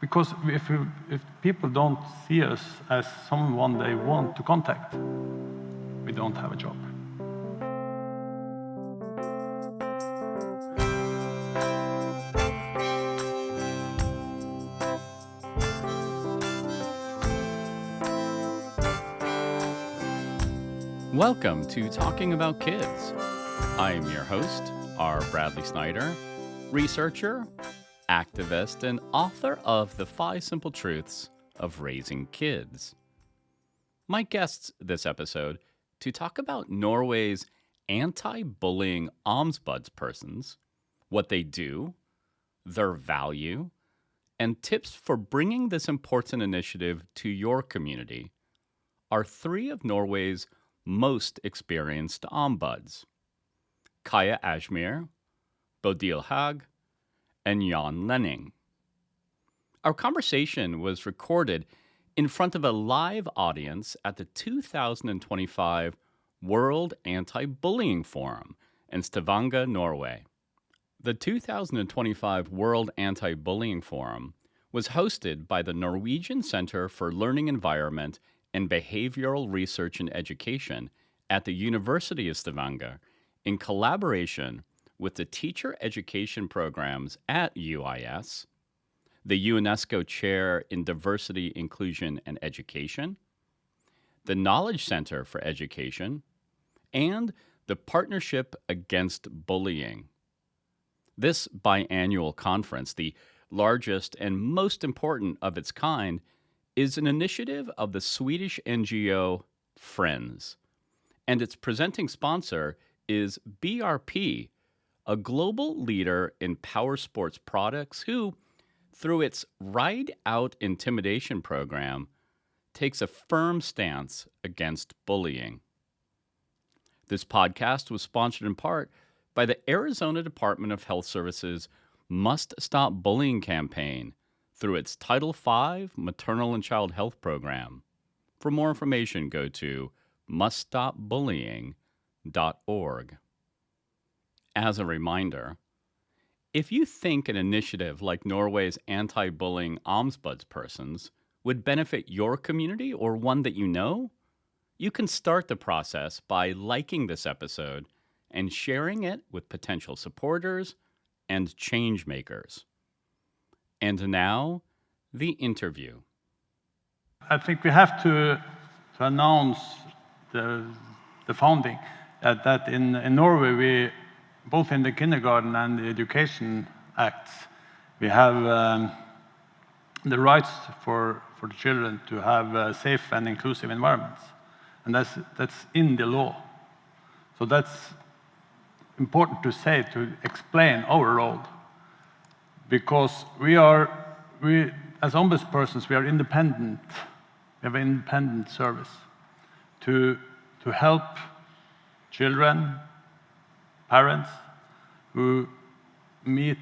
Because if people don't see us as someone they want to contact, we don't have a job. Welcome to Talking About Kids. I am your host, R. Bradley Snyder, researcher, activist, and author of The 5 Simple Truths of Raising Kids. My guests this episode to talk about Norway's anti-bullying ombudspersons, what they do, their value, and tips for bringing this important initiative to your community are 3 of Norway's most experienced ombuds: Kaja Asmyhr, Bodil Houg, and Jan Lenning. Our conversation was recorded in front of a live audience at the 2025 World Anti-Bullying Forum in Stavanger, Norway. The 2025 World Anti-Bullying Forum was hosted by the Norwegian Center for Learning Environment and Behavioral Research and Education at the University of Stavanger in collaboration with the teacher education programs at UIS, the UNESCO Chair in Diversity, Inclusion, and Education, the Knowledge Center for Education, and the Partnership Against Bullying. This biannual conference, the largest and most important of its kind, is an initiative of the Swedish NGO Friends, and its presenting sponsor is BRP, a global leader in power sports products who, through its Ride Out Intimidation program, takes a firm stance against bullying. This podcast was sponsored in part by the Arizona Department of Health Services Must Stop Bullying campaign through its Title V Maternal and Child Health Program. For more information, go to muststopbullying.org. As a reminder, if you think an initiative like Norway's anti-bullying ombudspersons would benefit your community or one that you know, you can start the process by liking this episode and sharing it with potential supporters and change makers. And now, the interview. I think we have to announce the founding that in Norway, we, both in the kindergarten and the education acts, we have the rights for the children to have safe and inclusive environments. And that's in the law. So that's important to say, to explain our role. Because we as ombudspersons, we are independent. We have an independent service to help children, parents who meet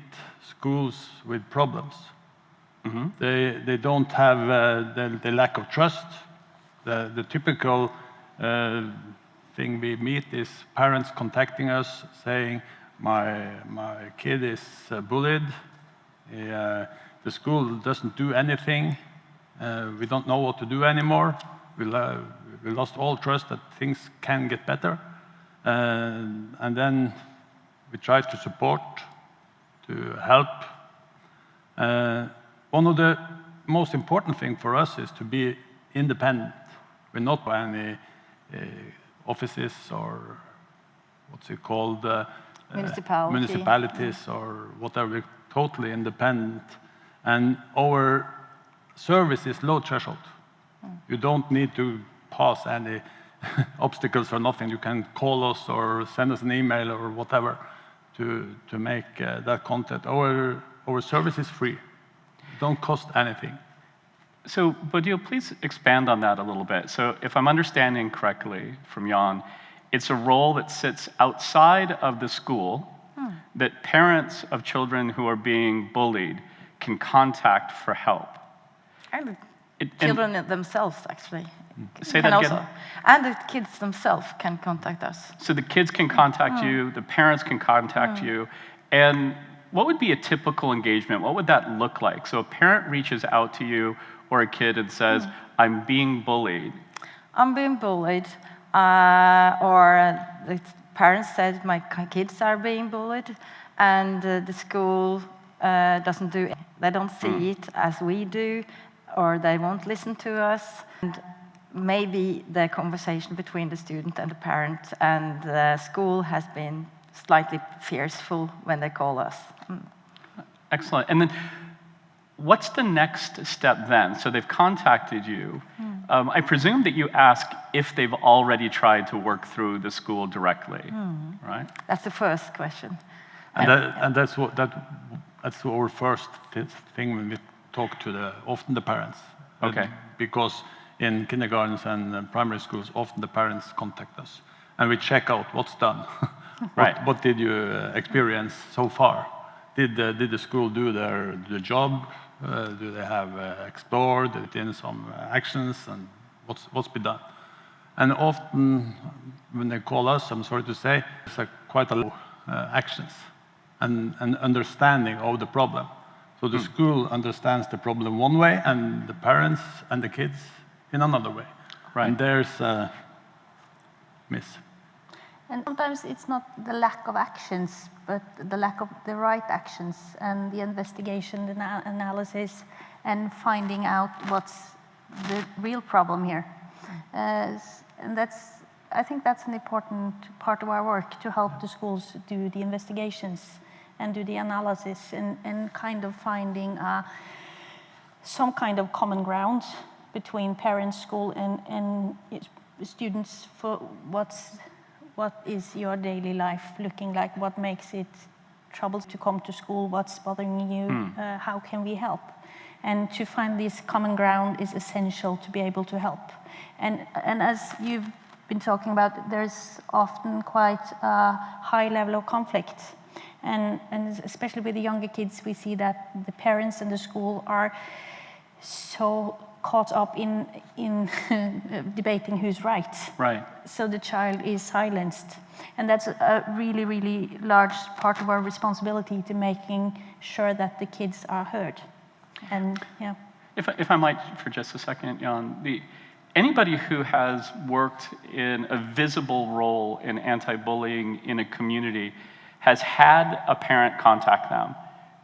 schools with problems. Mm-hmm. They don't have the lack of trust. The typical thing we meet is parents contacting us saying, my kid is bullied. The school doesn't do anything. We don't know what to do anymore. We lost all trust that things can get better. And then we try to support, to help. One of the most important things for us is to be independent. We're not by any offices or what's it called? Municipalities or whatever. We're totally independent. And our service is low threshold. You don't need to pass any obstacles or nothing. You can call us or send us an email or whatever to make that content. Our service is free. It don't cost anything. So, Bodil, please expand on that a little bit. So, if I'm understanding correctly from Jan, it's a role that sits outside of the school that parents of children who are being bullied can contact for help. And children themselves, actually. Say that again. And the kids themselves can contact us. So the kids can contact you, the parents can contact you, and what would be a typical engagement? What would that look like? So a parent reaches out to you or a kid and says, I'm being bullied. I'm being bullied, or the parents said my kids are being bullied, and the school doesn't do it. They don't see it as we do, or they won't listen to us. And maybe the conversation between the student and the parent and the school has been slightly fearful when they call us. Excellent. And then what's the next step then? So they've contacted you. I presume that you ask if they've already tried to work through the school directly, right? That's the first question. And that's our first thing when we talk to often the parents. Okay. Because in kindergartens and primary schools, often the parents contact us, and we check out what's done. Right. What did you experience so far? Did the school do their job? Do they have explored it in some actions, and what's been done? And often when they call us, I'm sorry to say, it's quite a lot of actions and understanding of the problem. So the school understands the problem one way, and the parents and the kids in another way. Right. And there's a miss. And sometimes it's not the lack of actions, but the lack of the right actions and the investigation, the analysis, and finding out what's the real problem here. And I think that's an important part of our work, to help the schools do the investigations and do the analysis, and kind of finding some kind of common ground between parents, school, and students for what is your daily life looking like? What makes it trouble to come to school? What's bothering you? How can we help? And to find this common ground is essential to be able to help. And as you've been talking about, there's often quite a high level of conflict. And especially with the younger kids, we see that the parents and the school are so caught up in debating who's right. Right. So the child is silenced. And that's a really, really large part of our responsibility, to making sure that the kids are heard. And yeah. If I might, for just a second, Jan, anybody who has worked in a visible role in anti-bullying in a community has had a parent contact them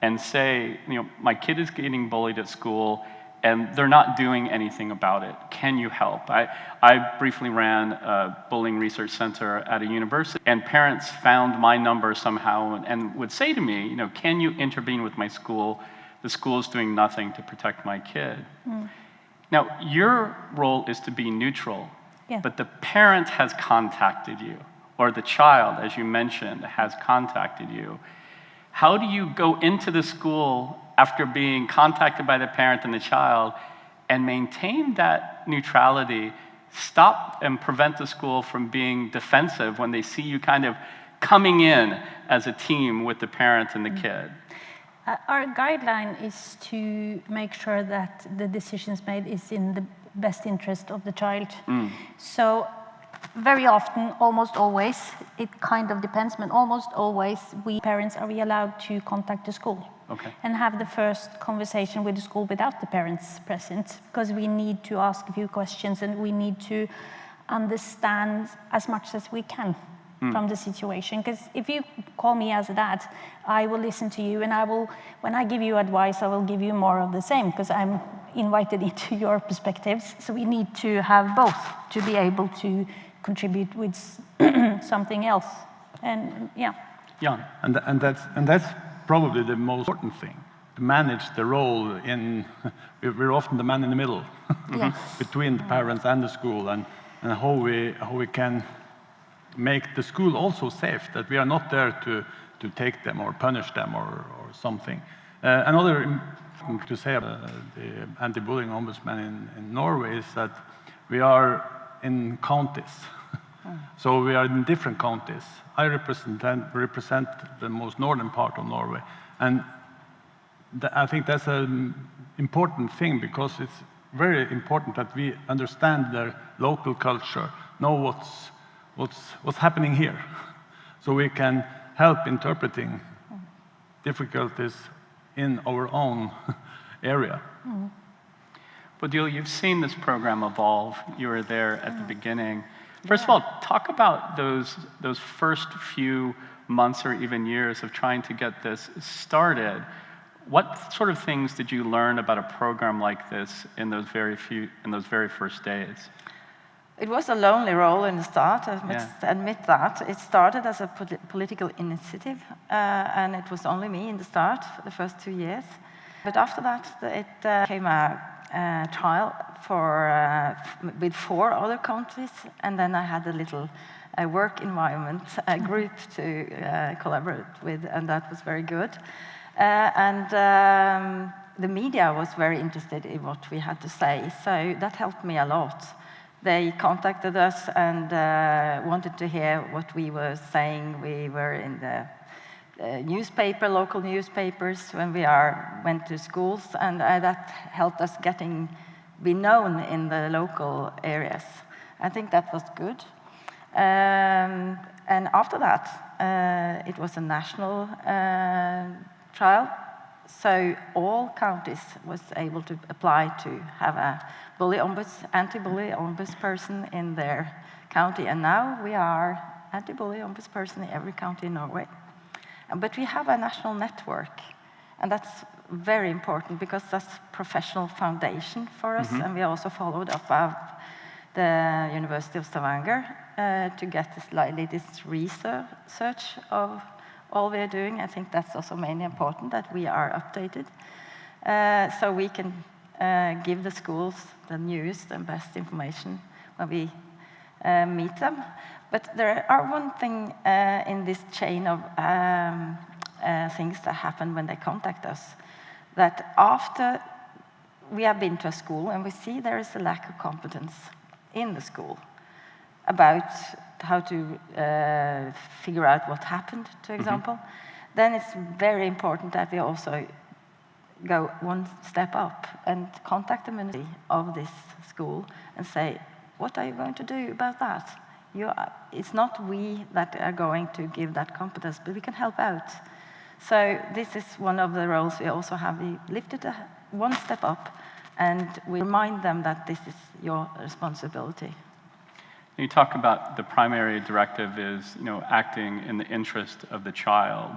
and say, my kid is getting bullied at school, and they're not doing anything about it. Can you help? I briefly ran a bullying research center at a university, and parents found my number somehow and would say to me, can you intervene with my school? The school is doing nothing to protect my kid. Now, your role is to be neutral, but the parent has contacted you, or the child, as you mentioned, has contacted you. How do you go into the school after being contacted by the parent and the child and maintain that neutrality, stop and prevent the school from being defensive when they see you kind of coming in as a team with the parent and the kid? Our guideline is to make sure that the decisions made is in the best interest of the child. So very often, almost always, it kind of depends, but almost always, we parents are allowed to contact the school. Okay. And have the first conversation with the school without the parents present, because we need to ask a few questions, and we need to understand as much as we can from the situation. Because if you call me as a dad, I will listen to you, and when I give you advice, I will give you more of the same, because I'm invited into your perspectives. So we need to have both to be able to contribute with something else. And yeah. Jan. And that's probably the most important thing, to manage the role in. We're often the man in the middle between the parents and the school, and how we can make the school also safe, that we are not there to take them or punish them or something. Another thing to say about the anti-bullying ombudsman in Norway is that we are in counties. So we are in different counties. I represent the most northern part of Norway, and I think that's an important thing, because it's very important that we understand their local culture, know what's happening here, so we can help interpreting difficulties in our own area. Bodil, you've seen this program evolve. You were there at the beginning. First of all, talk about those first few months or even years of trying to get this started. What sort of things did you learn about a program like this in those very first days? It was a lonely role in the start, I must admit that. It started as a political initiative, and it was only me in the start for the first 2 years. But after that, it became a trial with 4 other countries, and then I had a little work environment group to collaborate with, and that was very good. The media was very interested in what we had to say, so that helped me a lot. They contacted us and wanted to hear what we were saying. We were in the local newspapers when we went to schools, and that helped us be known in the local areas. I think that was good. And after that, it was a national trial. So all counties was able to apply to have a anti-bully ombudsperson in their county. And now we are anti-bully ombudsperson in every county in Norway. But we have a national network, and that's very important because that's a professional foundation for us. And we also followed up of the University of Stavanger to get this latest research of all we are doing. I think that's also mainly important that we are updated, so we can give the schools the newest and best information when we meet them. But there are one thing in this chain of things that happen when they contact us, that after we have been to a school and we see there is a lack of competence in the school about how to figure out what happened, for example, then it's very important that we also go one step up and contact the ministry of this school and say, what are you going to do about that? It's not we that are going to give that competence, but we can help out. So this is one of the roles we also have. We lift it one step up, and we remind them that this is your responsibility. You talk about the primary directive is, acting in the interest of the child.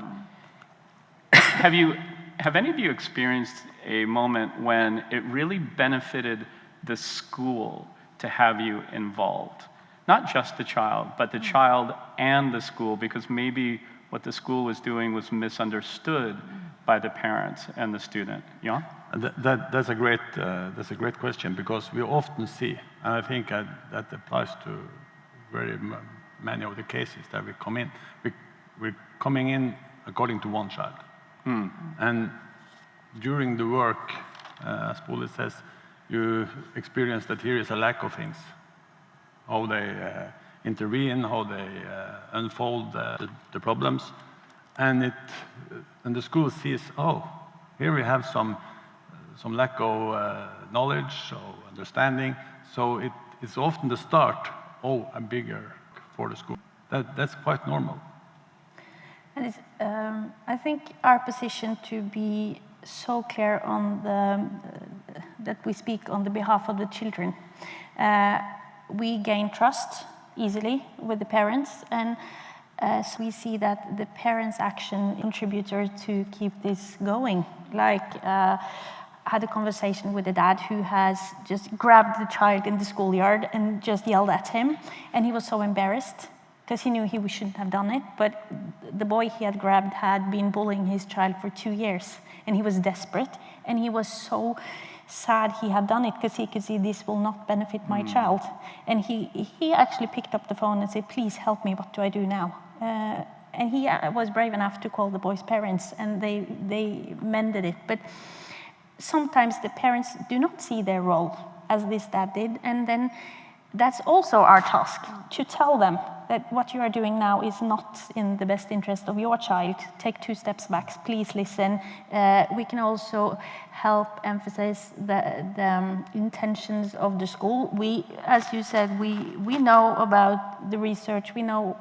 Have any of you experienced a moment when it really benefited the school to have you involved? Not just the child, but the child and the school, because maybe what the school was doing was misunderstood by the parents and the student. Jan? That's a great question, because we often see, and I think that applies to very many of the cases that we come in. We're coming in according to one child. And during the work, as Bodil says, you experience that here is a lack of things. How they intervene, how they unfold the problems. And the school sees, oh, here we have some lack of knowledge or understanding. So it's often the start of a bigger for the school. That's quite normal. And I think our position to be so clear on that we speak on the behalf of the children. We gain trust easily with the parents, and so we see that the parents' action contributor to keep this going. Like, I had a conversation with a dad who has just grabbed the child in the schoolyard and just yelled at him, and he was so embarrassed because he knew he shouldn't have done it, but the boy he had grabbed had been bullying his child for 2 years, and he was desperate, and he was so sad he had done it because he could see this will not benefit my child. And he actually picked up the phone and said, please help me, what do I do now? And he was brave enough to call the boy's parents, and they mended it. But sometimes the parents do not see their role as this dad did, and then that's also our task, to tell them that what you are doing now is not in the best interest of your child. Take 2 steps back, please listen. We can also help emphasize the intentions of the school. We, as you said, we know about the research, we know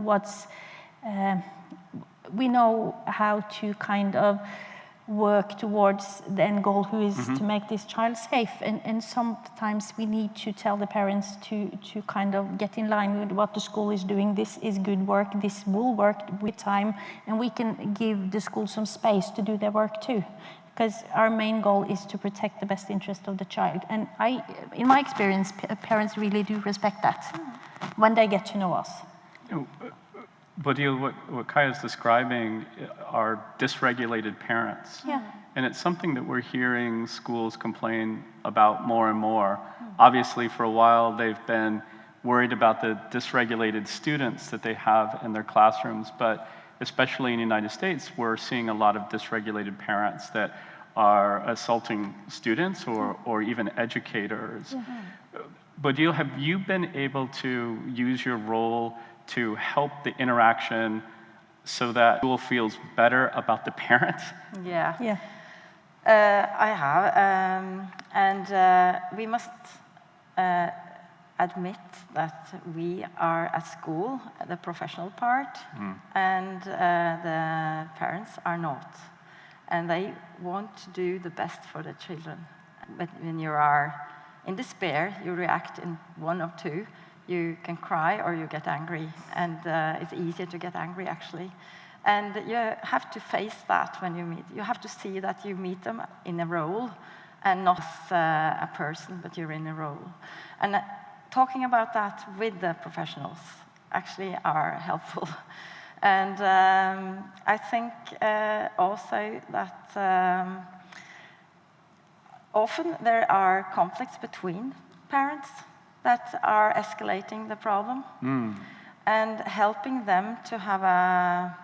we know how to kind of work towards the end goal, who is to make this child safe. And sometimes we need to tell the parents to kind of get in line with what the school is doing. This is good work, this will work with time, and we can give the school some space to do their work too. Because our main goal is to protect the best interest of the child. And in my experience, parents really do respect that when they get to know us. Bodil, what Kaja is describing are dysregulated parents. Yeah. And it's something that we're hearing schools complain about more and more. Obviously, for a while, they've been worried about the dysregulated students that they have in their classrooms, but especially in the United States, we're seeing a lot of dysregulated parents that are assaulting students or even educators. Bodil, have you been able to use your role to help the interaction so that school feels better about the parents? Yeah. Yeah. I have, and we must admit that we are at school, the professional part, and the parents are not. And they want to do the best for the children. But when you are in despair, you react in one of two. You can cry or you get angry, and it's easier to get angry actually. And you have to face that when you meet. You have to see that you meet them in a role and not as a person, but you're in a role. And talking about that with the professionals actually are helpful. And I think also that often there are conflicts between parents that are escalating the problem, and helping them to have a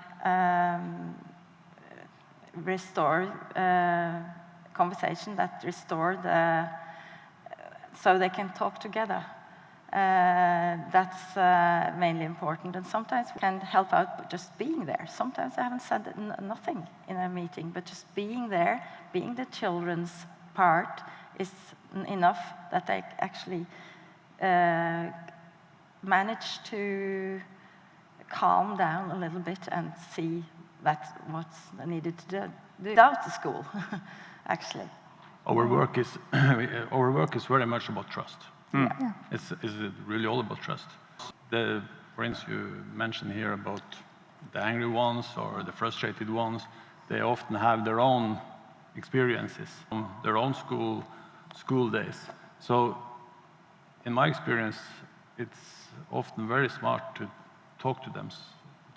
restore conversation that restore the so they can talk together. That's mainly important, and sometimes we can help out by just being there. Sometimes I haven't said nothing in a meeting, but just being there, being the children's part, is enough that they actually manage to calm down a little bit and see that's what's needed to do without the school, actually. Our work is very much about trust. Yeah. It's really all about trust. For instance, you mentioned here about the angry ones or the frustrated ones. They often have their own experiences, their own school days. So, in my experience, it's often very smart to talk to them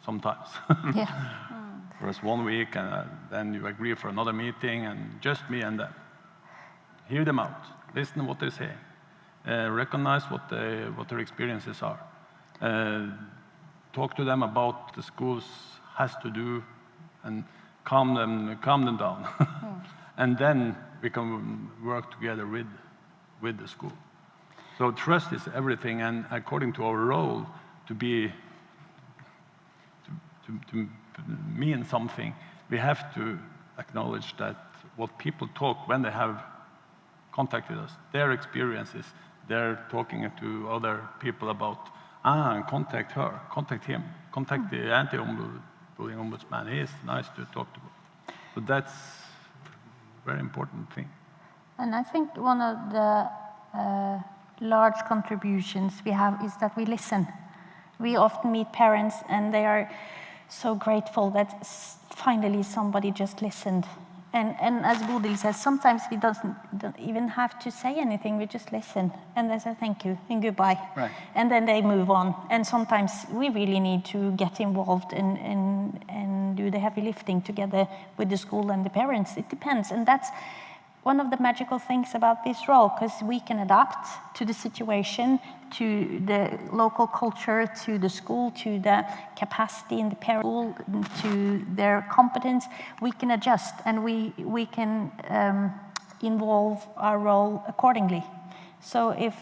sometimes. Yeah. Whereas 1 week, and then you agree for another meeting, and just me and them. Hear them out. Listen to what they're saying. Recognize what their experiences are. Talk to them about the schools has to do, and calm them down. And then we can work together with the school. So trust is everything, and according to our role to mean something, we have to acknowledge that what people talk when they have contacted us, their experiences, they're talking to other people about, contact her, contact him, contact the anti-bullying ombudsman, he is nice to talk to. So that's a very important thing. And I think one of the large contributions we have is that we listen. We often meet parents and they are so grateful that finally somebody just listened. And as Bodil says, sometimes we don't even have to say anything, we just listen. And they say thank you and goodbye. Right. And then they move on. And sometimes we really need to get involved and do the heavy lifting together with the school and the parents. It depends. And that's one of the magical things about this role, because we can adapt to the situation, to the local culture, to the school, to the capacity in the parent, to their competence. We can adjust and we can involve our role accordingly. So if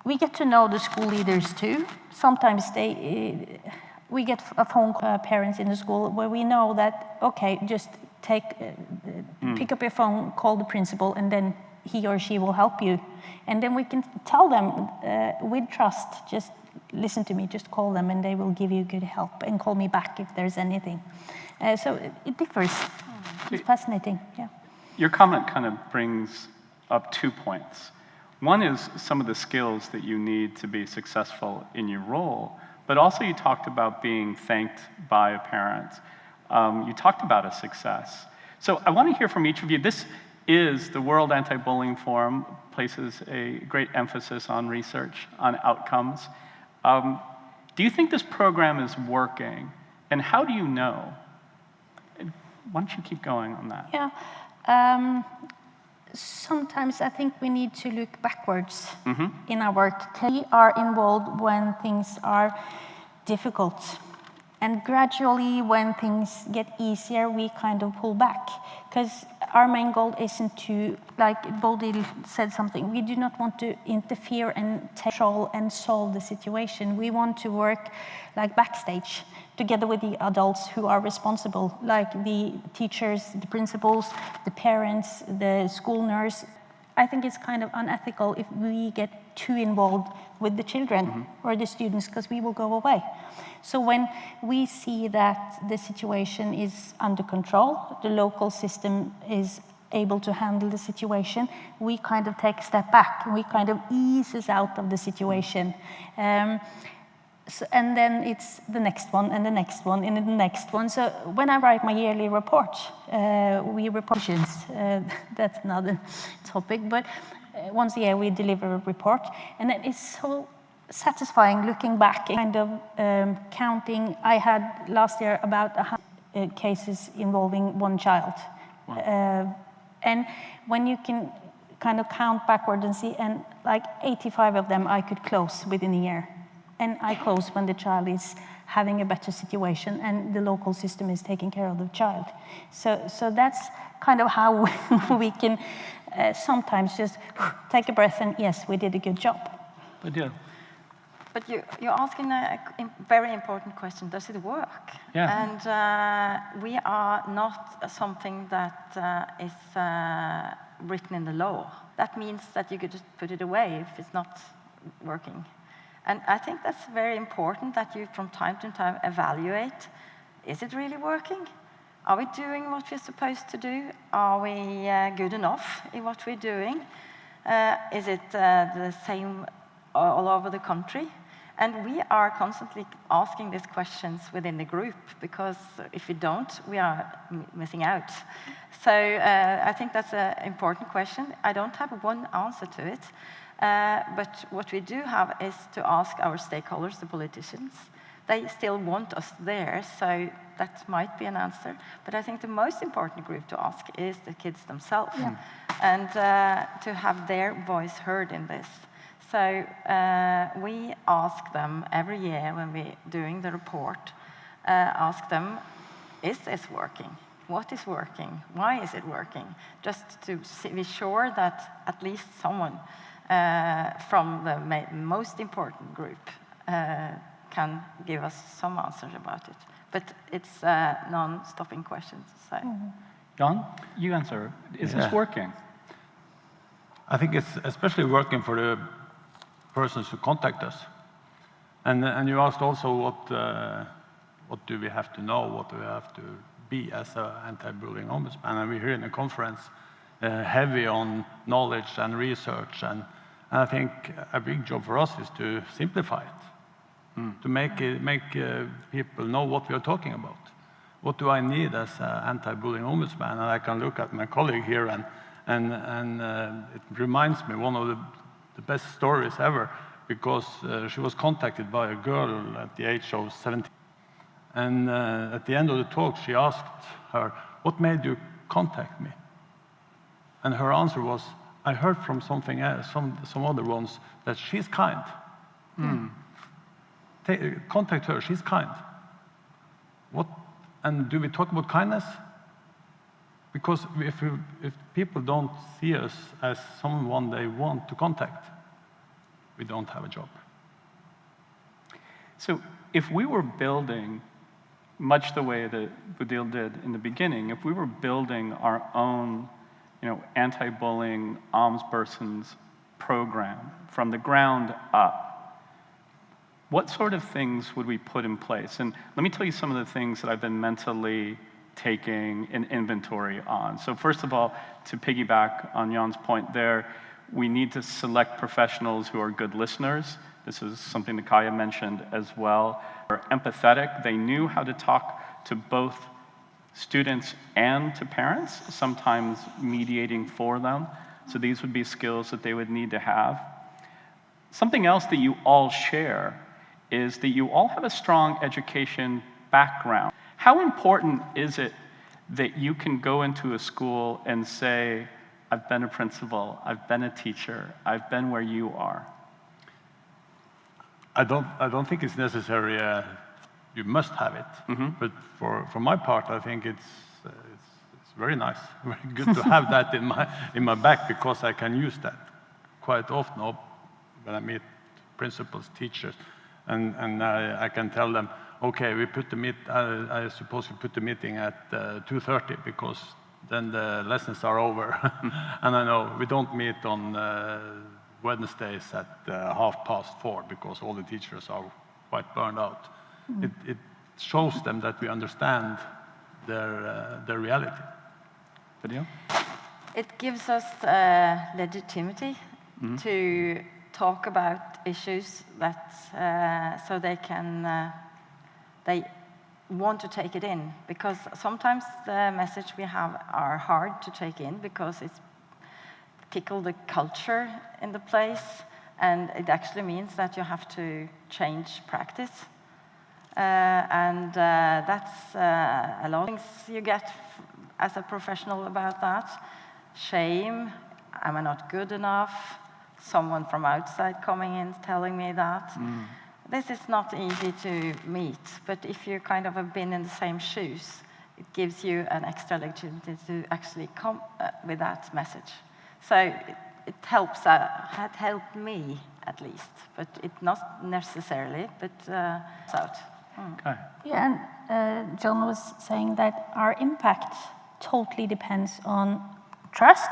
we get to know the school leaders too, sometimes we get a phone call parents in the school where we know that, okay, just pick up your phone, call the principal, and then he or she will help you. And then we can tell them with trust, just listen to me, just call them and they will give you good help, and call me back if there's anything. So it differs. It's fascinating, yeah. Your comment kind of brings up 2 points. One is some of the skills that you need to be successful in your role, but also you talked about being thanked by a parent. You talked about a success. So I want to hear from each of you. This is the World Anti-Bullying Forum, places a great emphasis on research, on outcomes. Do you think this program is working, and how do you know? Why don't you keep going on that? Yeah. Sometimes I think we need to look backwards in our work. We are involved when things are difficult. And gradually, when things get easier, we kind of pull back. Because our main goal isn't to, like Bodil said something, we do not want to interfere and take control and solve the situation. We want to work like backstage, together with the adults who are responsible, like the teachers, the principals, the parents, the school nurse. I think it's kind of unethical if we get too involved with the children or the students, because we will go away. So when we see that the situation is under control, the local system is able to handle the situation, we kind of take a step back, and we kind of ease us out of the situation. And then it's the next one, and the next one, and the next one. So when I write my yearly report, we report, that's another topic, but once a year we deliver a report, and it is so satisfying looking back, kind of counting. I had last year about 100 cases involving one child. Wow. And when you can kind of count backward and see, and like 85 of them I could close within a year. And I close when the child is having a better situation and the local system is taking care of the child. So that's kind of how we can sometimes just take a breath and yes, we did a good job. Bodil. But you're asking a very important question. Does it work? Yeah. And we are not something that is written in the law. That means that you could just put it away if it's not working. And I think that's very important that you from time to time evaluate, is it really working? Are we doing what we're supposed to do? Are we good enough in what we're doing? Is it the same all over the country? And we are constantly asking these questions within the group, because if we don't, we are missing out. So I think that's an important question. I don't have one answer to it. But what we do have is to ask our stakeholders, the politicians. They still want us there, so that might be an answer. But I think the most important group to ask is the kids themselves, and to have their voice heard in this. So we ask them every year when we're doing the report, ask them, is this working? What is working? Why is it working? Just to be sure that at least someone from the most important group can give us some answers about it. But it's a non-stopping question. So. Jan, you answer. Is this working? I think it's especially working for the persons who contact us. And you asked also what do we have to know, what do we have to be as an anti-bullying ombudsman. And we're here in a conference heavy on knowledge and research, and I think a big job for us is to simplify it, to make people know what we are talking about. What do I need as an anti-bullying ombudsman? And I can look at my colleague here, and it reminds me one of the best stories ever, because she was contacted by a girl at the age of 17. And at the end of the talk, she asked her, "What made you contact me?" And her answer was, "I heard from something else, some other ones, that she's kind. Contact her, she's kind." What? And do we talk about kindness? Because if people don't see us as someone they want to contact, we don't have a job. So if we were building, much the way that Bodil did in the beginning, if we were building our own anti-bullying ombudsperson's program from the ground up, what sort of things would we put in place? And let me tell you some of the things that I've been mentally taking an inventory on. So first of all, to piggyback on Jan's point there, we need to select professionals who are good listeners. This is something that Kaja mentioned as well. They're empathetic. They knew how to talk to both students and to parents, sometimes mediating for them. So these would be skills that they would need to have. Something else that you all share is that you all have a strong education background. How important is it that you can go into a school and say, I've been a principal, I've been a teacher, I've been where you are? I don't think it's necessary. You must have it. But for my part, I think it's very nice, very good to have that in my back, because I can use that quite often when I meet principals, teachers, and I can tell them, okay, I suppose we put the meeting at 2:30 because then the lessons are over. And I know we don't meet on Wednesdays at 4:30 because all the teachers are quite burned out. It shows them that we understand their reality. Bodil? It gives us legitimacy to talk about issues that so they want to take it in, because sometimes the message we have are hard to take in because it's tickle the culture in the place, and it actually means that you have to change practice. And that's a lot of things you get as a professional about that. Shame, am I not good enough? Someone from outside coming in telling me that. This is not easy to meet, but if you kind of have been in the same shoes, it gives you an extra legitimacy to actually come with that message. So it helps, had helped me at least, but it not necessarily, but it's out. Okay. Yeah, and John was saying that our impact totally depends on trust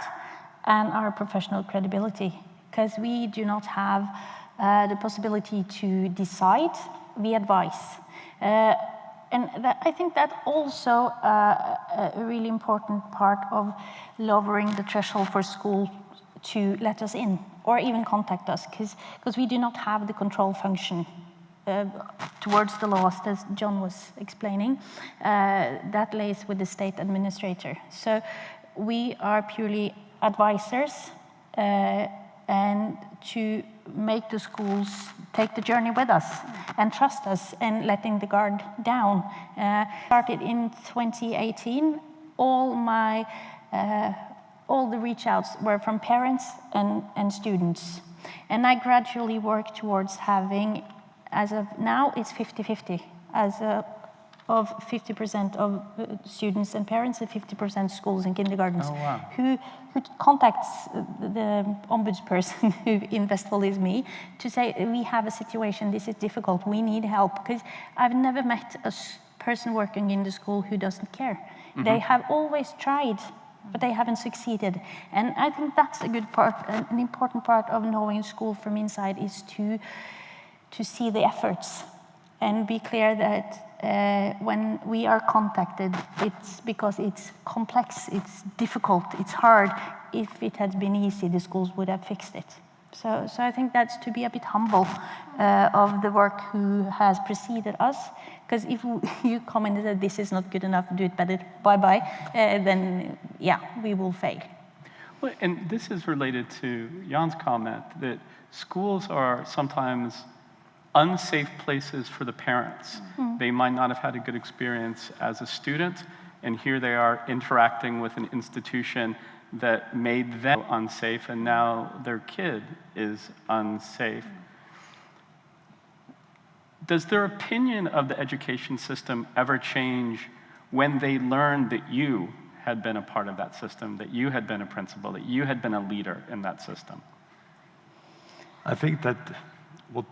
and our professional credibility, because we do not have the possibility to decide, we advise. And I think that also a really important part of lowering the threshold for school to let us in or even contact us, because we do not have the control function towards the laws, as John was explaining. That lays with the state administrator. So we are purely advisors, and to make the schools take the journey with us and trust us and letting the guard down. Started in 2018. All the reach outs were from parents and students. And I gradually worked towards having, as of now, it's 50-50, of 50% of students and parents and 50% schools and kindergartens. Oh, wow. who contacts the ombudsperson, who in Vestfold is me, to say, we have a situation, this is difficult, we need help. Because I've never met a person working in the school who doesn't care. They have always tried, but they haven't succeeded. And I think that's a good part, an important part of knowing school from inside, is to see the efforts and be clear that when we are contacted, it's because it's complex, it's difficult, it's hard. If it had been easy, the schools would have fixed it. So I think that's to be a bit humble of the work who has preceded us. Because if you commented that this is not good enough, do it better, bye-bye, then yeah, we will fail. Well, and this is related to Jan's comment that schools are sometimes unsafe places for the parents. They might not have had a good experience as a student, and here they are interacting with an institution that made them unsafe, and now their kid is unsafe. Does their opinion of the education system ever change when they learn that you had been a part of that system, that you had been a principal, that you had been a leader in that system? I think that what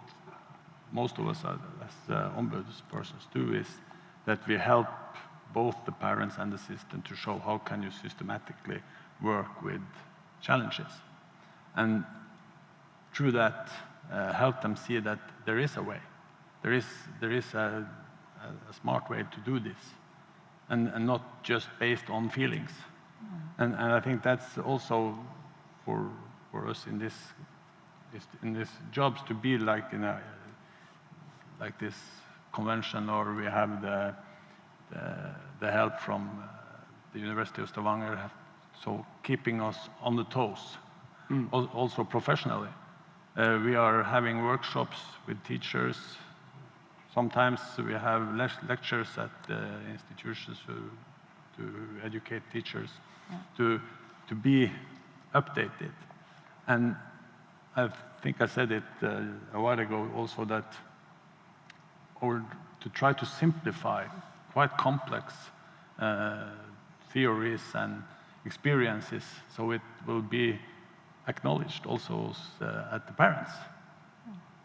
most of us as ombudspersons do is that we help both the parents and the system to show how can you systematically work with challenges. And through that, help them see that there is a way. there is a smart way to do this, and not just based on feelings. And I think that's also for us in this jobs to be like in a like this convention, or we have the help from the University of Stavanger, so keeping us on the toes, also professionally. We are having workshops with teachers. Sometimes we have lectures at institutions to educate teachers, to be updated. And I think I said it a while ago also, that or to try to simplify quite complex theories and experiences, so it will be acknowledged also at the parents,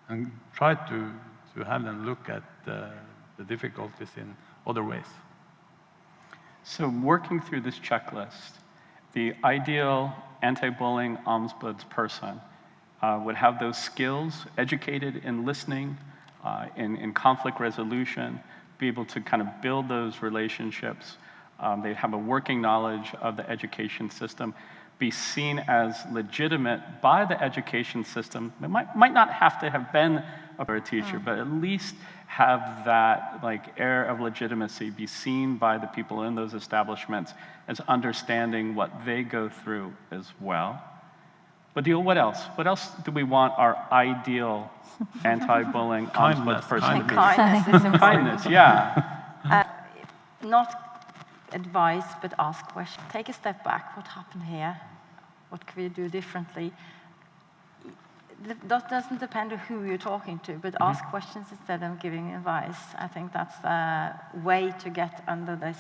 and try to have them look at the difficulties in other ways. So working through this checklist, the ideal anti-bullying ombudsperson would have those skills, educated in listening, in conflict resolution, be able to kind of build those relationships. They'd have a working knowledge of the education system, be seen as legitimate by the education system. It might not have to have been a teacher, but at least have that like air of legitimacy, be seen by the people in those establishments as understanding what they go through as well. Bodil, what else? What else do we want our ideal anti-bullying ombudsperson to be? Kindness is important. Kindness, yeah. Not advice, but ask questions. Take a step back. What happened here? What can we do differently? That doesn't depend on who you're talking to, but ask questions instead of giving advice. I think that's the way to get under this,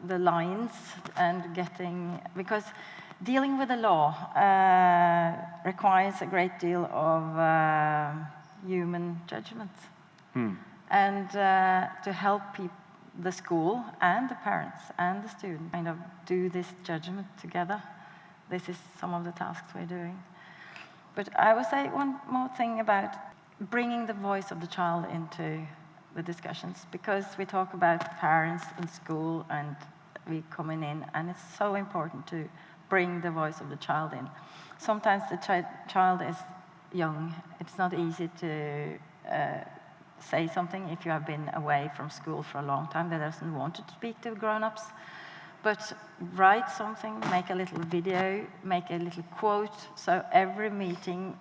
the lines, and getting, because dealing with the law requires a great deal of human judgment. And to help the school and the parents and the students kind of do this judgment together. This is some of the tasks we're doing. But I would say one more thing about bringing the voice of the child into the discussions, because we talk about parents in school and we coming in, and it's so important to bring the voice of the child in. Sometimes the child is young. It's not easy to say something if you have been away from school for a long time that doesn't want to speak to grown-ups. But write something, make a little video, make a little quote, so every meeting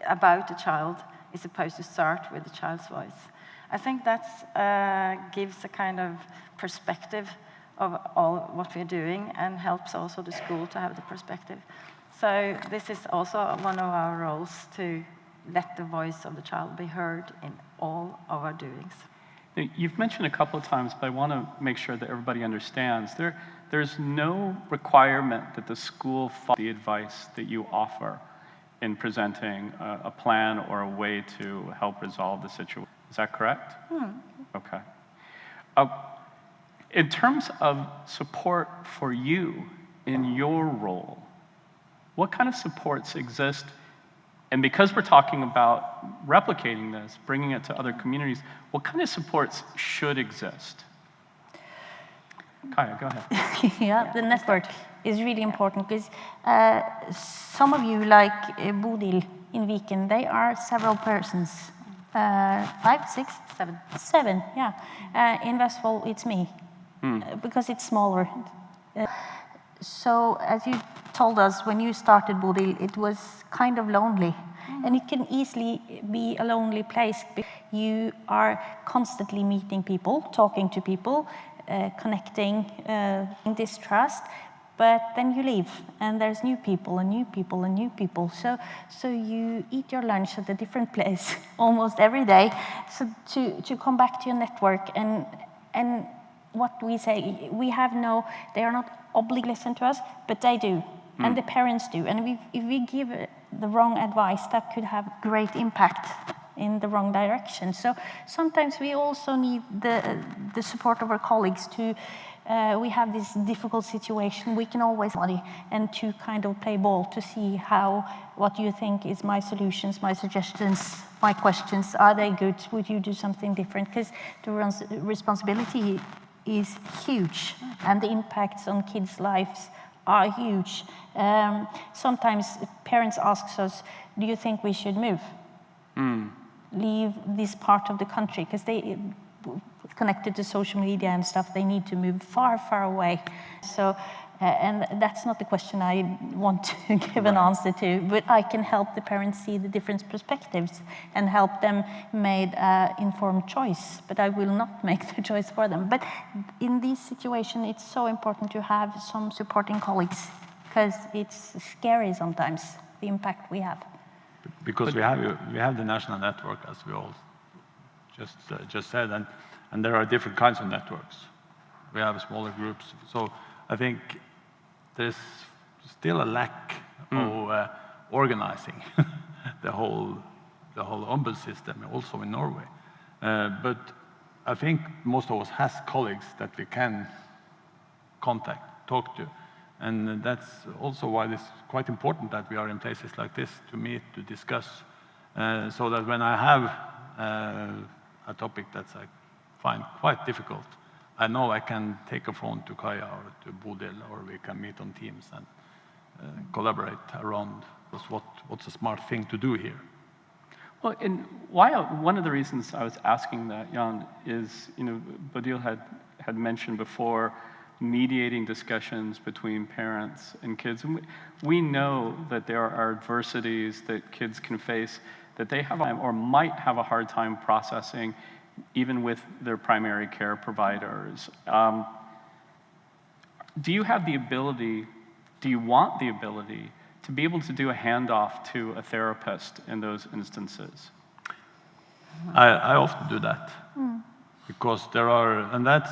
about the child is supposed to start with the child's voice. I think that gives a kind of perspective of all what we're doing, and helps also the school to have the perspective. So this is also one of our roles, to let the voice of the child be heard in all of our doings. You've mentioned a couple of times, but I want to make sure that everybody understands. There's no requirement that the school follow the advice that you offer in presenting a plan or a way to help resolve the situation. Is that correct? Okay. In terms of support for you in your role, what kind of supports exist? And because we're talking about replicating this, bringing it to other communities, what kind of supports should exist? Kaja, go ahead. Yeah, the network is really important, because some of you, like Bodil in Viken, they are several persons. 5, 6? 7. 7, yeah. In Vestfold, it's me, because it's smaller. So, as you told us when you started, Bodil, it was kind of lonely. And it can easily be a lonely place. You are constantly meeting people, talking to people, connecting, distrust, but then you leave, and there's new people and new people and new people. So you eat your lunch at a different place almost every day. So to come back to your network, and what we say, we have they are not obligated to listen to us, but they do, and the parents do. And if we give the wrong advice, that could have great impact in the wrong direction. So sometimes we also need the support of our colleagues to, we have this difficult situation, we can always and to kind of play ball to see what you think is my solutions, my suggestions, my questions, are they good, would you do something different? Because the responsibility is huge and the impacts on kids' lives are huge. Sometimes parents ask us, do you think we should move? Leave this part of the country, because they connected to social media and stuff, they need to move far, far away. So, and that's not the question I want to give an answer to, but I can help the parents see the different perspectives and help them make an informed choice, but I will not make the choice for them. But in this situation, it's so important to have some supporting colleagues, because it's scary sometimes, the impact we have. Because we have the national network, as we all just said, and there are different kinds of networks. We have smaller groups, so I think there's still a lack of organizing the whole ombud system, also in Norway. But I think most of us has colleagues that we can contact, talk to. And that's also why it's quite important that we are in places like this to meet, to discuss, so that when I have a topic that's I find quite difficult, I know I can take a phone to Kaja or to Bodil, or we can meet on Teams and collaborate around what's a smart thing to do here. Well, and one of the reasons I was asking that, Jan, is, Bodil had mentioned before mediating discussions between parents and kids. And we know that there are adversities that kids can face that they have or might have a hard time processing, even with their primary care providers. Do you have the ability, do you want the ability to be able to do a handoff to a therapist in those instances? I often do that, because there are, and that's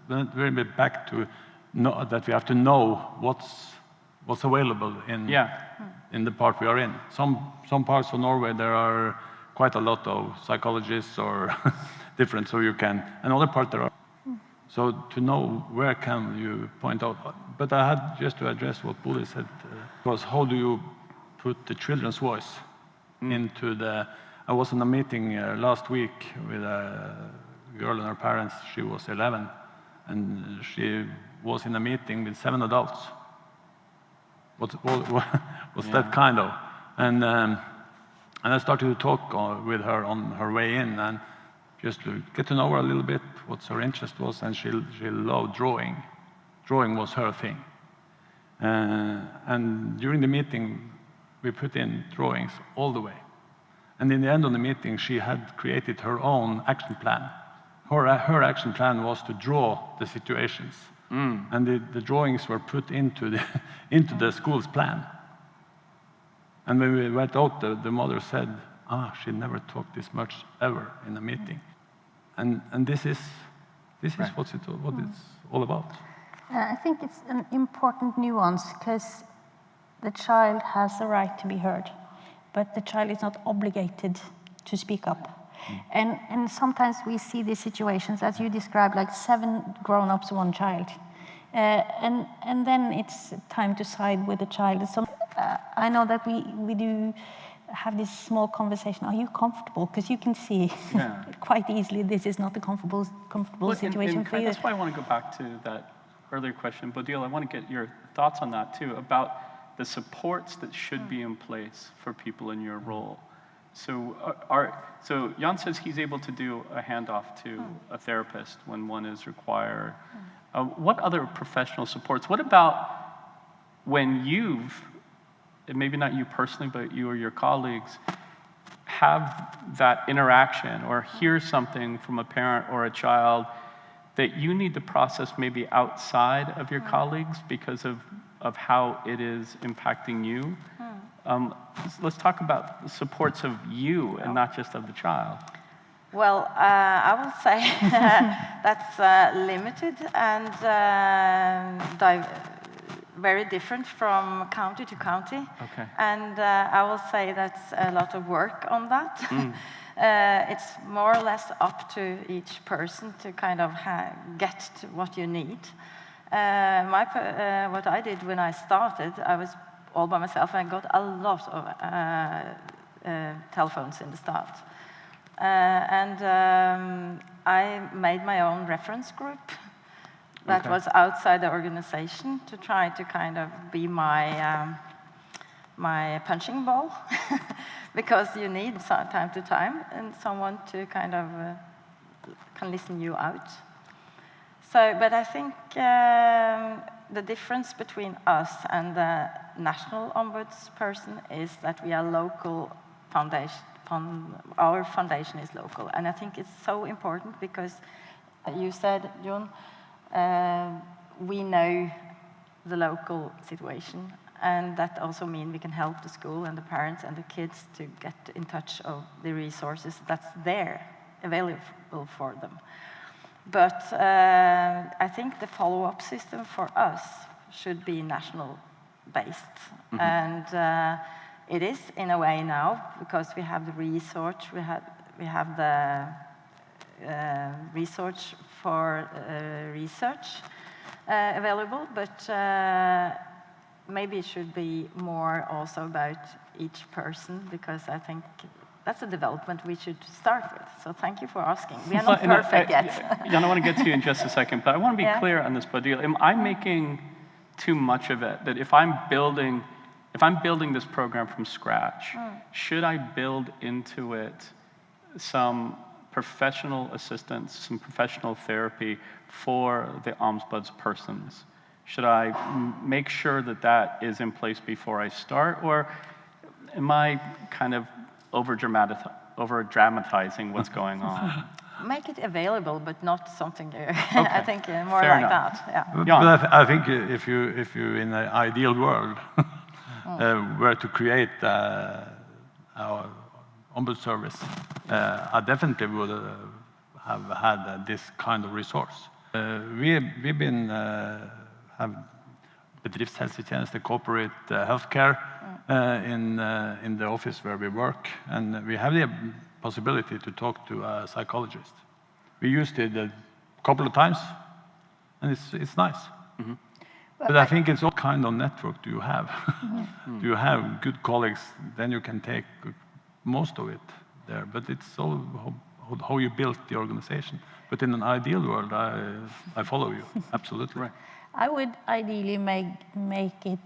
very bit back to that we have to know what's available in the part we are in. Some parts of Norway there are quite a lot of psychologists or different, so you can, and other parts there are. So to know where can you point out, but I had just to address what Bodil said, was how do you put the children's voice into the, I was in a meeting last week with a girl and her parents, she was 11, and she was in a meeting with 7 adults. What's that kind of? And I started to talk with her on her way in, and just to get to know her a little bit, what her interest was, and she loved drawing. Drawing was her thing. And during the meeting, we put in drawings all the way. And in the end of the meeting, she had created her own action plan. Her action plan was to draw the situations, and the drawings were put into the school's plan. And when we went out, the mother said, she never talked this much ever in a meeting. And this is what it's all about. I think it's an important nuance, because the child has the right to be heard, but the child is not obligated to speak up. And sometimes we see these situations, as you described, like 7 grown-ups, 1 child. And then it's time to side with the child. So I know that we do have this small conversation. Are you comfortable? Because you can see quite easily this is not a comfortable situation for you. That's why I want to go back to that earlier question. Bodil, I want to get your thoughts on that too, about the supports that should be in place for people in your role. So Jan says he's able to do a handoff to a therapist when one is required. What other professional supports? What about when you've, maybe not you personally, but you or your colleagues, have that interaction or hear something from a parent or a child that you need to process maybe outside of your colleagues because of how it is impacting you? Let's talk about the supports of you and not just of the child. Well, I will say that's limited and very different from county to county. Okay. And I will say that's a lot of work on that. It's more or less up to each person to kind of get to what you need. What I did when I started, I was all by myself, and I got a lot of telephones in the start. I made my own reference group that was outside the organization to try to kind of be my my punching ball, because you need time to time and someone to kind of can listen you out. So, but I think the difference between us and the national ombudsperson is that we are local foundation. Our foundation is local, and I think it's so important because you said, John, we know the local situation, and that also means we can help the school and the parents and the kids to get in touch of the resources that's there, available for them. But I think the follow-up system for us should be national-based, and it is in a way now, because we have the research, we have the research for research available, but maybe it should be more also about each person, because I think that's a development we should start with. So thank you for asking. We are not perfect yet. Jan, I want to get to you in just a second, but I want to be clear on this, Bodil. Am I making too much of it? That if I'm building this program from scratch, should I build into it some professional assistance, some professional therapy for the ombudspersons? Should I make sure that that is in place before I start, or am I kind of over-dramatizing what's going on? Make it available, but not something. I think more Fair like enough. that. Yeah. But I think if you in an ideal world were to create our ombud service, I definitely would have had this kind of resource. We've been have bedriftshelsetjeneste, corporate healthcare in the office where we work, and we have the possibility to talk to a psychologist. We used it a couple of times, and it's nice. Mm-hmm. But I think it's what kind of network do you have? Do you have good colleagues? Then you can take most of it there. But it's all how you built the organization. But in an ideal world, I follow you, absolutely. Right. I would ideally make it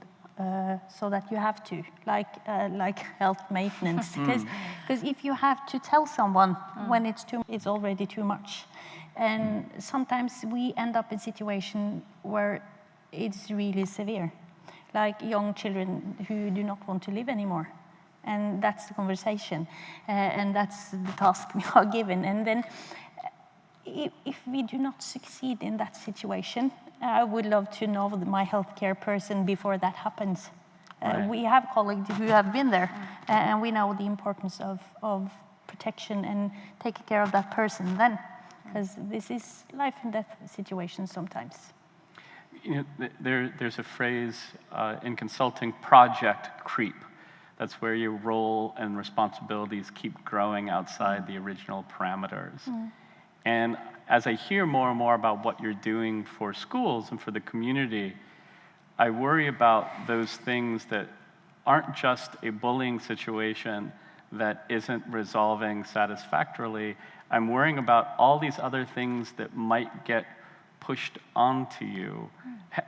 so that you have to, like health maintenance, because if you have to tell someone when it's already too much, and sometimes we end up in situation where it's really severe, like young children who do not want to live anymore, and that's the conversation, and that's the task we are given, and then if we do not succeed in that situation, I would love to know my healthcare person before that happens. Right. We have colleagues who have been there, and we know the importance of protection and taking care of that person then, because this is life and death situation sometimes. You know, there's a phrase in consulting, project creep. That's where your role and responsibilities keep growing outside the original parameters. And as I hear more and more about what you're doing for schools and for the community, I worry about those things that aren't just a bullying situation that isn't resolving satisfactorily. I'm worrying about all these other things that might get pushed onto you.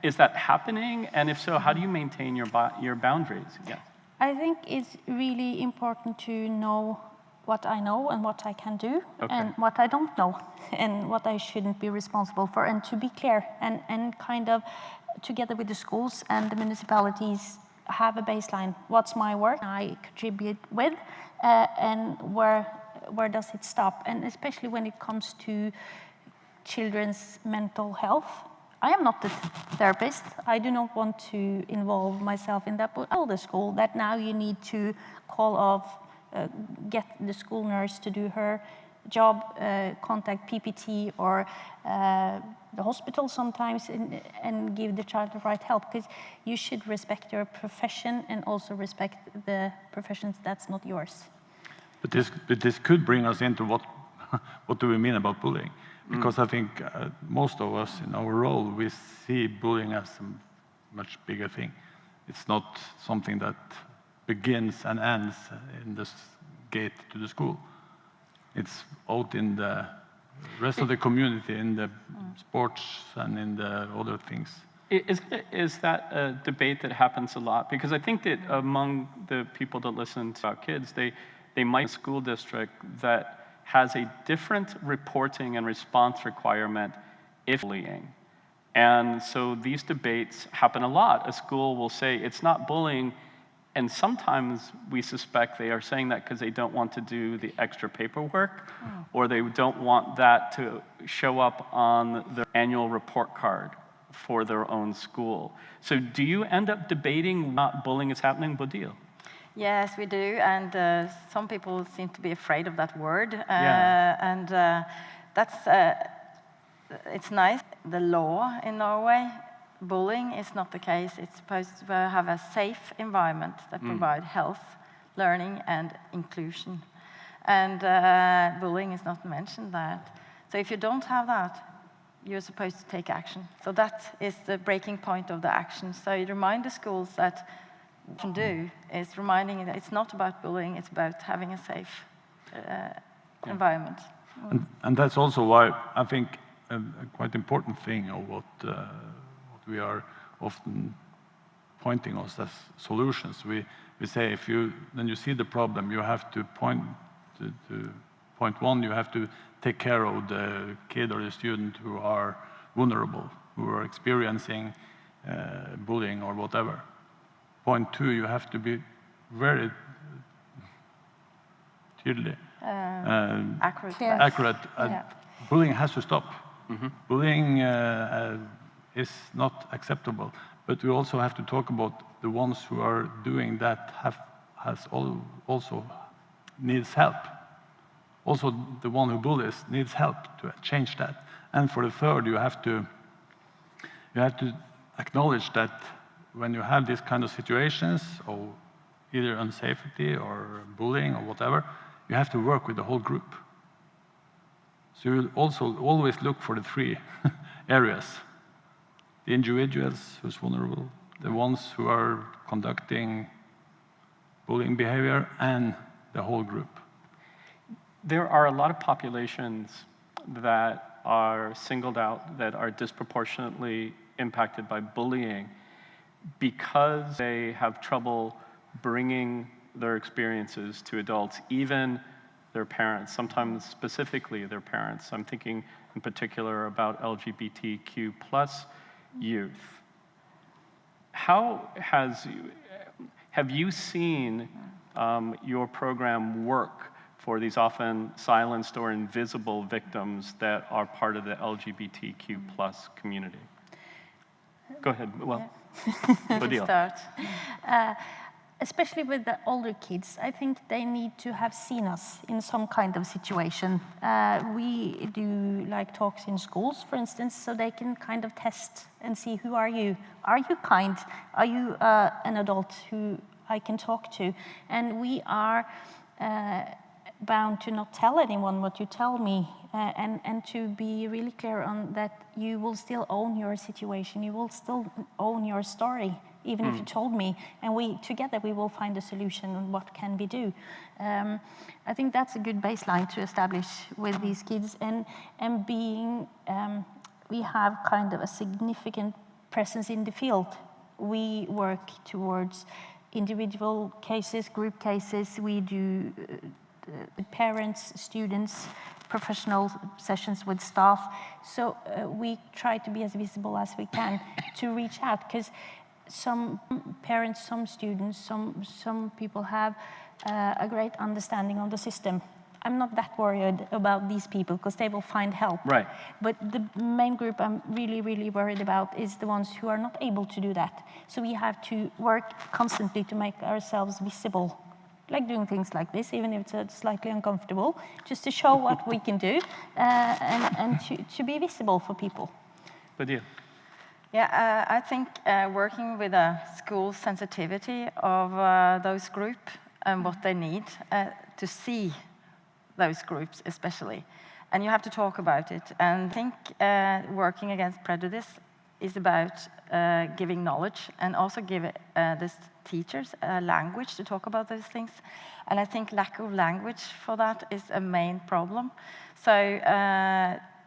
Is that happening? And if so, how do you maintain your boundaries? Yeah. I think it's really important to know what I know and what I can do, and what I don't know, and what I shouldn't be responsible for, and to be clear, and kind of together with the schools and the municipalities have a baseline. What's my work I contribute with, and where does it stop? And especially when it comes to children's mental health. I am not the therapist. I do not want to involve myself in that, but I tell the school that now you need to call off, get the school nurse to do her job, contact PPT or the hospital sometimes, and give the child the right help, because you should respect your profession and also respect the professions that's not yours. But this could bring us into what do we mean about bullying? Because I think most of us in our role, we see bullying as a much bigger thing. It's not something that begins and ends in this gate to the school. It's out in the rest of the community, in the sports and in the other things. Is that a debate that happens a lot? Because I think that among the people that listen to our kids, they might be a school district that has a different reporting and response requirement if bullying. And so these debates happen a lot. A school will say it's not bullying, and sometimes we suspect they are saying that because they don't want to do the extra paperwork, or they don't want that to show up on their annual report card for their own school. So do you end up debating not bullying is happening, Bodil? Yes, we do, and some people seem to be afraid of that word, and that's it's nice. The law in Norway, bullying is not the case. It's supposed to have a safe environment that provides health, learning, and inclusion, and bullying is not mentioned that. So if you don't have that, you're supposed to take action. So that is the breaking point of the action. So you remind the schools that what you can do is reminding that it's not about bullying, it's about having a safe environment. And that's also why I think a quite important thing of what we are often pointing us as solutions. We say when you see the problem, you have to point one, you have to take care of the kid or the student who are vulnerable, who are experiencing bullying or whatever. Point two, you have to be very tydelig, accurate. Bullying has to stop. Bullying is not acceptable, but we also have to talk about the ones who are doing that also needs help. Also, the one who bullies needs help to change that. And for the third, you have to acknowledge that when you have these kind of situations, or either unsafety or bullying or whatever, you have to work with the whole group. So you will also always look for the three areas: the individuals who's vulnerable, the ones who are conducting bullying behavior, and the whole group. There are a lot of populations that are singled out, that are disproportionately impacted by bullying because they have trouble bringing their experiences to adults, even their parents, sometimes specifically their parents. I'm thinking in particular about LGBTQ+ youth. How have you seen your program work for these often silenced or invisible victims that are part of the LGBTQ+ community? Go ahead. Well, Bodil. Start. Especially with the older kids, I think they need to have seen us in some kind of situation. We do like talks in schools, for instance, so they can kind of test and see, who are you? Are you kind? Are you an adult who I can talk to? And we are bound to not tell anyone what you tell me, and to be really clear on that you will still own your situation, you will still own your story, even if you told me, and together we will find a solution on what can we do. I think that's a good baseline to establish with these kids, and being, we have kind of a significant presence in the field. We work towards individual cases, group cases, we do parents, students, professional sessions with staff. So we try to be as visible as we can to reach out, because some parents, some students, some people have a great understanding of the system. I'm not that worried about these people because they will find help. Right. But the main group I'm really, really worried about is the ones who are not able to do that. So we have to work constantly to make ourselves visible, like doing things like this, even if it's slightly uncomfortable, just to show what we can do and to be visible for people. Bodil. Yeah, I think working with a school sensitivity of those group and what they need, to see those groups especially. And you have to talk about it. And I think working against prejudice is about giving knowledge and also give the teachers a language to talk about those things. And I think lack of language for that is a main problem. So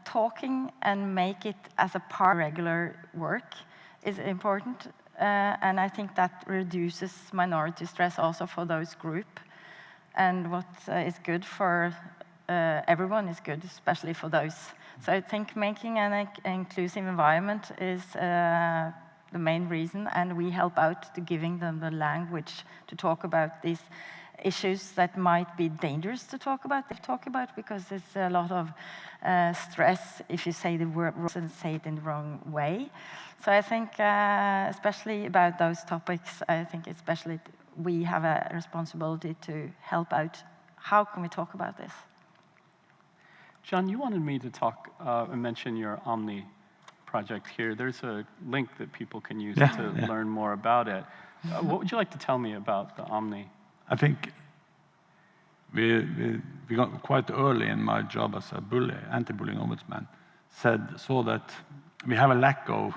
talking and make it as a part of regular work is important. And I think that reduces minority stress also for those groups. And what is good for everyone is good, especially for those. So I think making an inclusive environment is the main reason, and we help out to giving them the language to talk about these issues that might be dangerous to talk about, because there's a lot of stress if you say the word and say it in the wrong way. So I think especially about those topics, I think especially we have a responsibility to help out. How can we talk about this? John, you wanted me to talk and mention your Omni project here. There's a link that people can use to learn more about it. What would you like to tell me about the Omni? I think we got quite early in my job as a anti-bullying ombudsman, saw that we have a lack of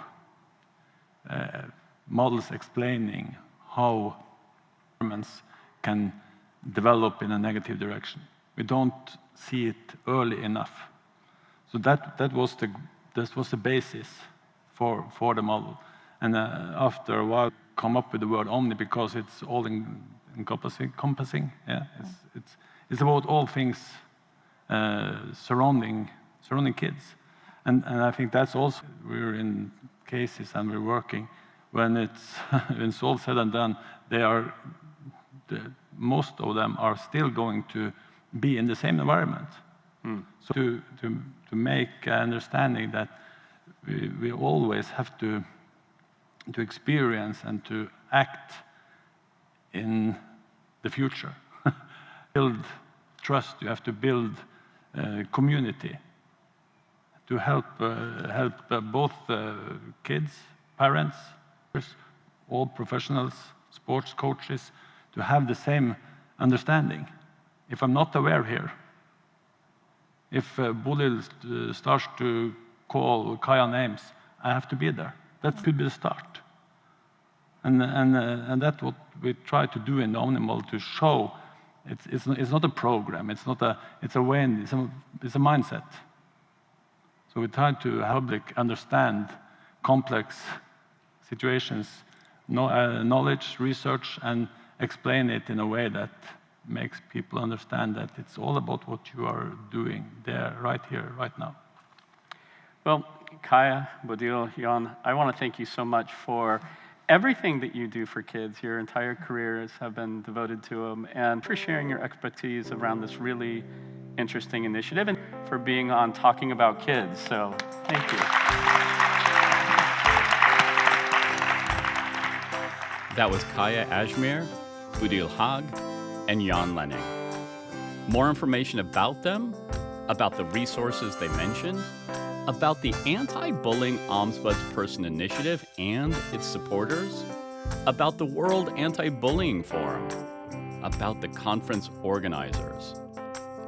models explaining how governments can develop in a negative direction. We don't see it early enough. So that was the basis for the model. And after a while, come up with the word Omni because it's all encompassing. Yeah, it's about all things surrounding kids, and I think that's also we're in cases and we're working when it's all said and done. Most of them are still going to be in the same environment. So to make understanding that we always have to experience and to act in the future. Build trust, you have to build community to help both kids, parents, all professionals, sports coaches, to have the same understanding. If I'm not aware here, if Bodil starts to call Kaja names, I have to be there. That could be the start. And that's what we try to do in the Omni model, to show it's not a program, it's a way, it's a mindset. So we try to help the public understand complex situations, knowledge, research, and explain it in a way that makes people understand that it's all about what you are doing there, right here, right now. Well, Kaja, Bodil, Jan, I want to thank you so much for everything that you do for kids. Your entire careers have been devoted to them, and for sharing your expertise around this really interesting initiative, and for being on Talking About Kids. So thank you. That was Kaja Asmyhr, Bodil Houg, and Jan Lenning. More information about them, about the resources they mentioned, about the Anti-Bullying Ombudsperson Initiative and its supporters, about the World Anti-Bullying Forum, about the conference organizers,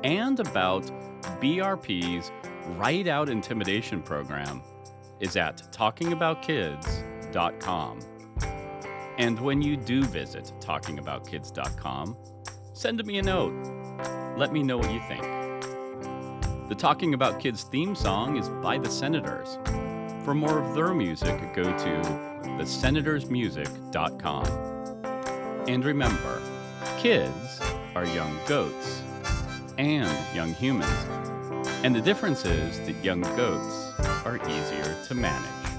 and about BRP's Write Out Intimidation program is at talkingaboutkids.com. And when you do visit talkingaboutkids.com, send me a note. Let me know what you think. The Talking About Kids theme song is by the Senators. For more of their music, go to thesenatorsmusic.com. And remember, kids are young goats and young humans. And the difference is that young goats are easier to manage.